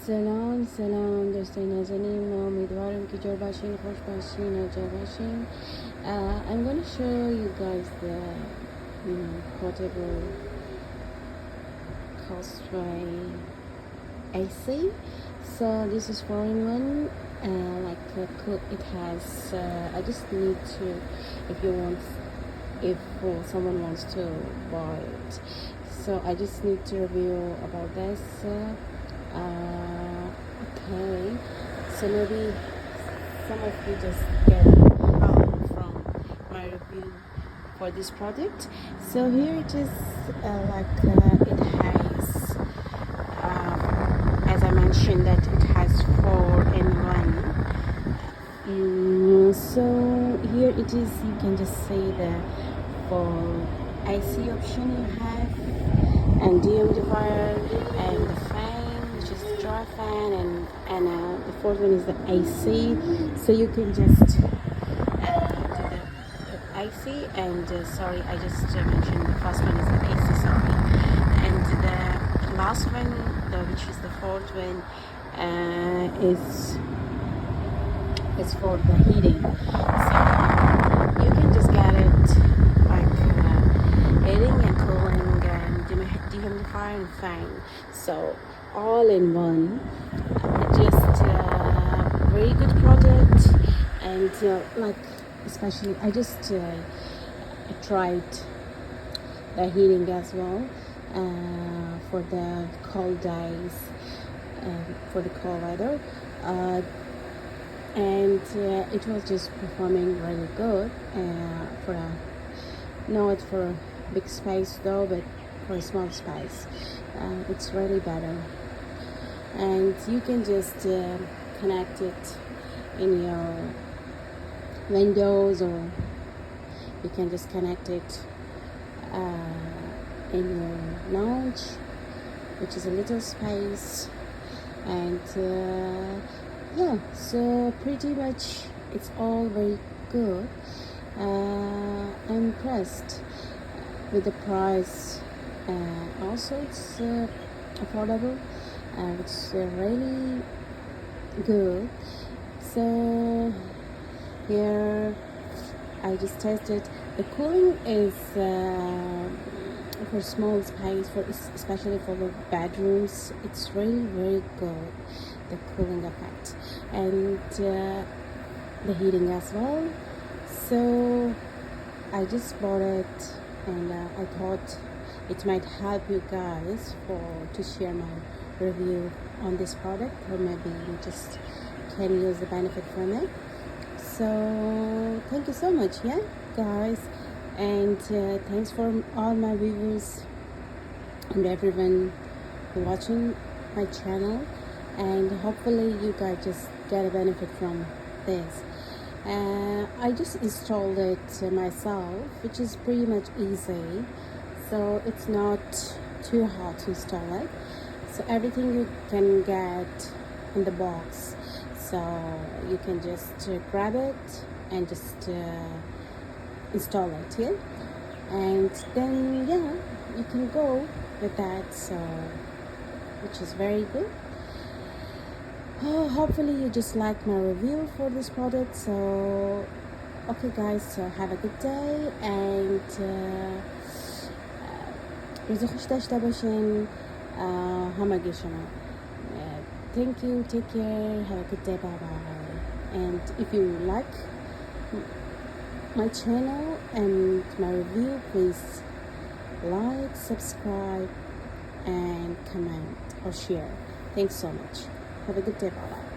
سلام دوستای نازنین، من امیدوارم که جور باشین، خوش باشین و جا باشین. I'm going to show you guys the portable Causeway AC. So this is 4-in-1. It has I just need to, if someone wants to buy it, so I just need to review about this. Okay, so maybe some of you just get help from my review for this product. So here it is. It has, as I mentioned, that it has 4-in-1. So here it is. You can just see the full AC option you have, and dehumidifier, and the fan, which is dry fan, and the fourth one is the AC. So you can just do the AC, and sorry, I just mentioned the first one is the AC, sorry, and the last one, which is the fourth one, is for the heating. So you can just get it like heating and cooling and dehumidifier and fan. So all in one. Just very good product, and especially I just tried the heating as well for the cold days, for the cold weather, and it was just performing really good for not for a big space though, but for a small space. It's really better, and you can just connect it in your windows, or you can just connect it in your lounge, which is a little space. And yeah, so pretty much it's all very good. I'm impressed with the price. Also it's affordable, it's really good. So here I just tested. The cooling is for small space, especially for the bedrooms. It's really very good, the cooling effect, and the heating as well. So I just bought it, and I thought it might help you guys to share my review on this product, or maybe you just can use the benefit from it. So thank you so much, guys, and thanks for all my viewers and everyone watching my channel, and hopefully you guys just get a benefit from this. I just installed it myself, which is pretty much easy, so it's not too hard to install it. So everything you can get in the box, so you can just grab it and just install it here, and then you can go with that, so which is very good. Hopefully you just like my review for this product. So okay guys, so have a good day, and روز خوش داشته باشین همگی شما. Thank you, take care, have a good day, bye bye. And if you like my channel and my review, please like, subscribe, and comment or share. Thanks so much. Have a good day, bye bye.